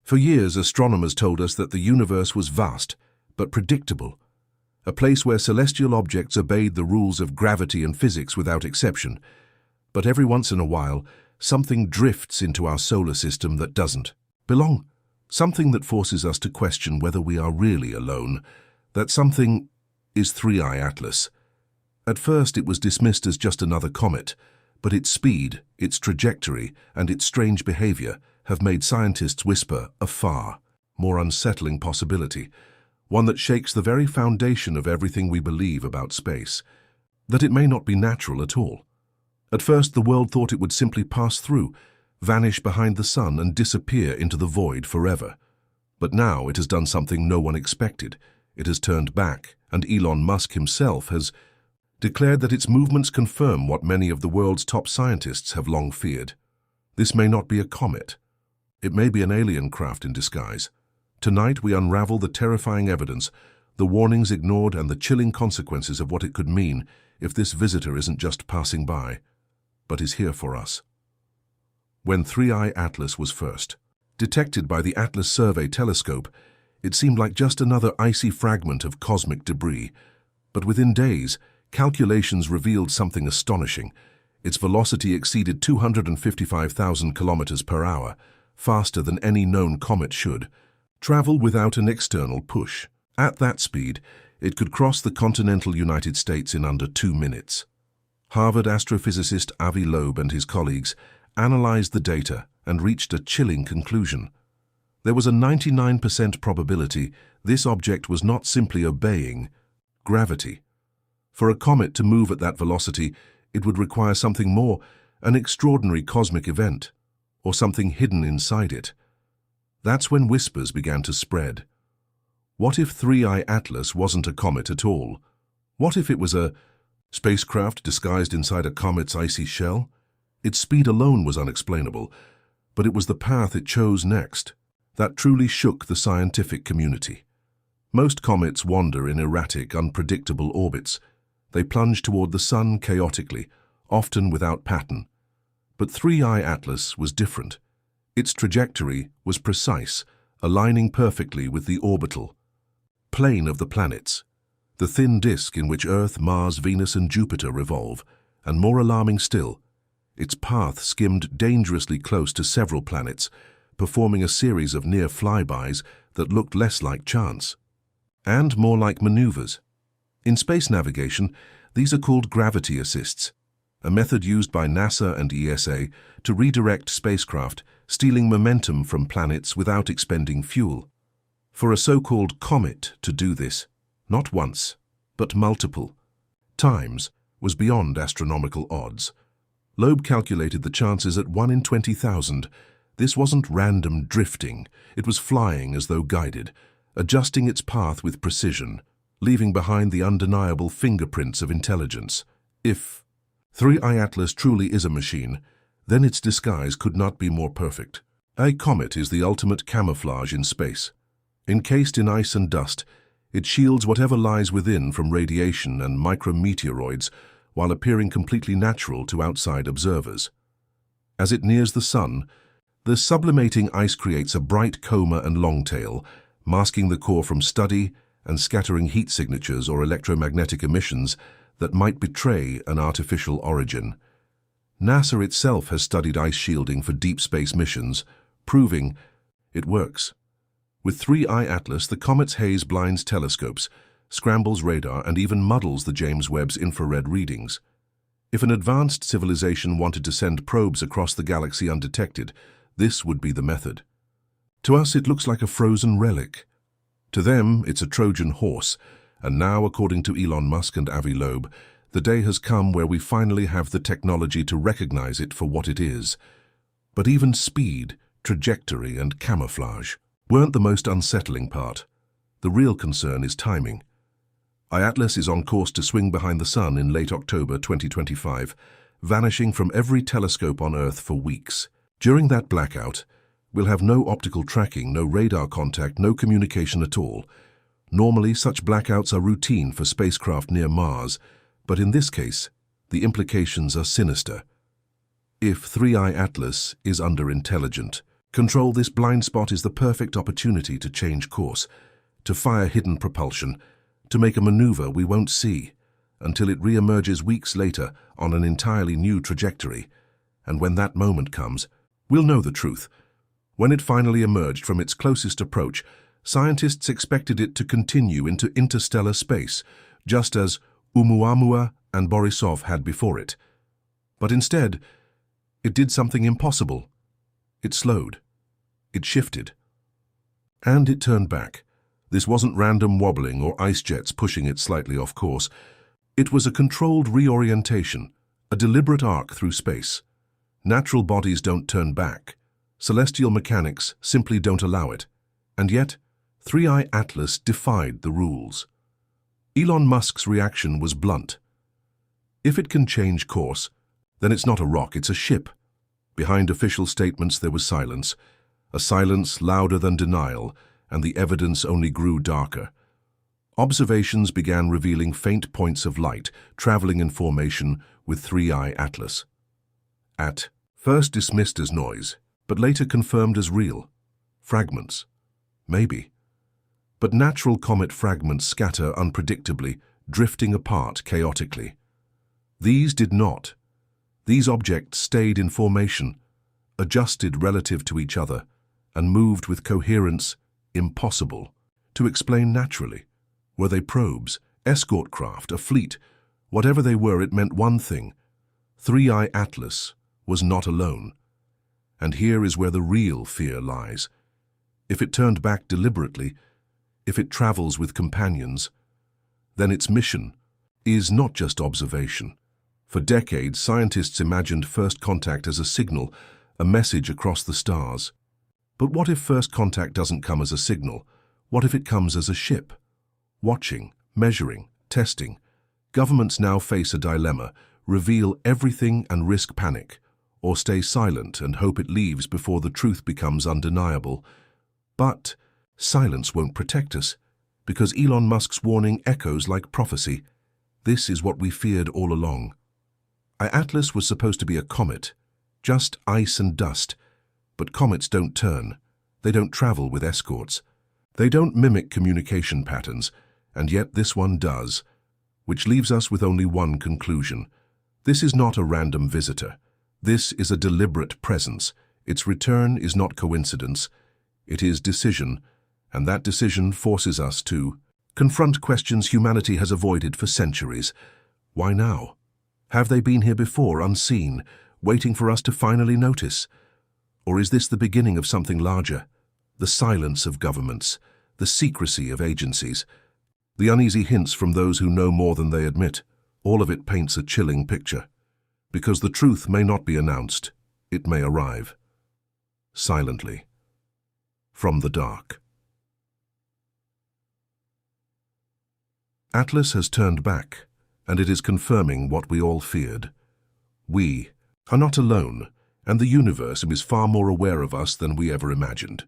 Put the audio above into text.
For years, astronomers told us that the universe was vast, but predictable, a place where celestial objects obeyed the rules of gravity and physics without exception. But every once in a while, something drifts into our solar system that doesn't belong. Something that forces us to question whether we are really alone. That something is 3I Atlas. At first, it was dismissed as just another comet, but its speed, its trajectory, and its strange behavior have made scientists whisper a far more unsettling possibility, one that shakes the very foundation of everything we believe about space, that it may not be natural at all. At first, the world thought it would simply pass through, vanish behind the sun, and disappear into the void forever. But now it has done something no one expected. It has turned back, and Elon Musk himself has declared that its movements confirm what many of the world's top scientists have long feared. This may not be a comet. It may be an alien craft in disguise. Tonight we unravel the terrifying evidence, the warnings ignored, and the chilling consequences of what it could mean if this visitor isn't just passing by, but is here for us. When 3I Atlas was first detected by the Atlas Survey telescope, it seemed like just another icy fragment of cosmic debris. But within days, calculations revealed something astonishing. Its velocity exceeded 255,000 kilometers per hour, faster than any known comet should, travel without an external push. At that speed, it could cross the continental United States in under 2 minutes. Harvard astrophysicist Avi Loeb and his colleagues analyzed the data and reached a chilling conclusion. There was a 99% probability this object was not simply obeying gravity. For a comet to move at that velocity, it would require something more, an extraordinary cosmic event, or something hidden inside it. That's when whispers began to spread. What if 3I Atlas wasn't a comet at all? What if it was a spacecraft disguised inside a comet's icy shell? Its speed alone was unexplainable, but it was the path it chose next that truly shook the scientific community. Most comets wander in erratic, unpredictable orbits. They plunge toward the sun chaotically, often without pattern. But 3I Atlas was different. Its trajectory was precise, aligning perfectly with the orbital plane of the planets, the thin disk in which Earth, Mars, Venus, and Jupiter revolve. And more alarming still, its path skimmed dangerously close to several planets, performing a series of near flybys that looked less like chance and more like maneuvers. In space navigation, these are called gravity assists, a method used by NASA and ESA to redirect spacecraft, stealing momentum from planets without expending fuel. For a so-called comet to do this, not once, but multiple times, was beyond astronomical odds. Loeb calculated the chances at 1 in 20,000. This wasn't random drifting, it was flying as though guided, adjusting its path with precision, leaving behind the undeniable fingerprints of intelligence. If 3I Atlas truly is a machine, then its disguise could not be more perfect. A comet is the ultimate camouflage in space. Encased in ice and dust, it shields whatever lies within from radiation and micrometeoroids while appearing completely natural to outside observers. As it nears the sun, the sublimating ice creates a bright coma and long tail, masking the core from study and scattering heat signatures or electromagnetic emissions that might betray an artificial origin. NASA itself has studied ice shielding for deep space missions, proving it works. With 3I Atlas, the comet's haze blinds telescopes, scrambles radar, and even muddles the James Webb's infrared readings. If an advanced civilization wanted to send probes across the galaxy undetected, this would be the method. To us, it looks like a frozen relic. To them, it's a Trojan horse, and now, according to Elon Musk and Avi Loeb, the day has come where we finally have the technology to recognize it for what it is. But even speed, trajectory, and camouflage weren't the most unsettling part. The real concern is timing. Atlas is on course to swing behind the sun in late October 2025, vanishing from every telescope on Earth for weeks. During that blackout, we'll have no optical tracking, no radar contact, no communication at all. Normally, such blackouts are routine for spacecraft near Mars, but in this case, the implications are sinister. If 3I Atlas is under intelligent Control this blind spot is the perfect opportunity to change course, to fire hidden propulsion, to make a maneuver we won't see, until it re-emerges weeks later on an entirely new trajectory. And when that moment comes, we'll know the truth. When it finally emerged from its closest approach, scientists expected it to continue into interstellar space, just as Oumuamua and Borisov had before it. But instead, it did something impossible. It slowed. It shifted. And it turned back. This wasn't random wobbling or ice jets pushing it slightly off course. It was a controlled reorientation, a deliberate arc through space. Natural bodies don't turn back. Celestial mechanics simply don't allow it. And yet, 3i Atlas defied the rules. Elon Musk's reaction was blunt. If it can change course, then it's not a rock, it's a ship. Behind official statements there was silence, a silence louder than denial, and the evidence only grew darker. Observations began revealing faint points of light, traveling in formation with 3i Atlas. At first dismissed as noise, but later confirmed as real. Fragments. Maybe. But natural comet fragments scatter unpredictably, drifting apart chaotically. These did not. These objects stayed in formation, adjusted relative to each other, and moved with coherence impossible to explain naturally. Were they probes, escort craft, a fleet? Whatever they were, it meant one thing. 3i Atlas was not alone. And here is where the real fear lies. If it turned back deliberately, if it travels with companions, then its mission is not just observation. For decades, scientists imagined first contact as a signal, a message across the stars. But what if first contact doesn't come as a signal? What if it comes as a ship? Watching, measuring, testing. Governments now face a dilemma: reveal everything and risk panic, or stay silent and hope it leaves before the truth becomes undeniable. But silence won't protect us, because Elon Musk's warning echoes like prophecy. This is what we feared all along. Atlas was supposed to be a comet, just ice and dust. But comets don't turn. They don't travel with escorts. They don't mimic communication patterns, and yet this one does, which leaves us with only one conclusion. This is not a random visitor. This is a deliberate presence. Its return is not coincidence. It is decision, and that decision forces us to confront questions humanity has avoided for centuries. Why now? Have they been here before, unseen, waiting for us to finally notice? Or is this the beginning of something larger? The silence of governments, the secrecy of agencies, the uneasy hints from those who know more than they admit. All of it paints a chilling picture. Because the truth may not be announced, it may arrive. Silently. From the dark. Atlas has turned back, and it is confirming what we all feared. We are not alone, and the universe is far more aware of us than we ever imagined.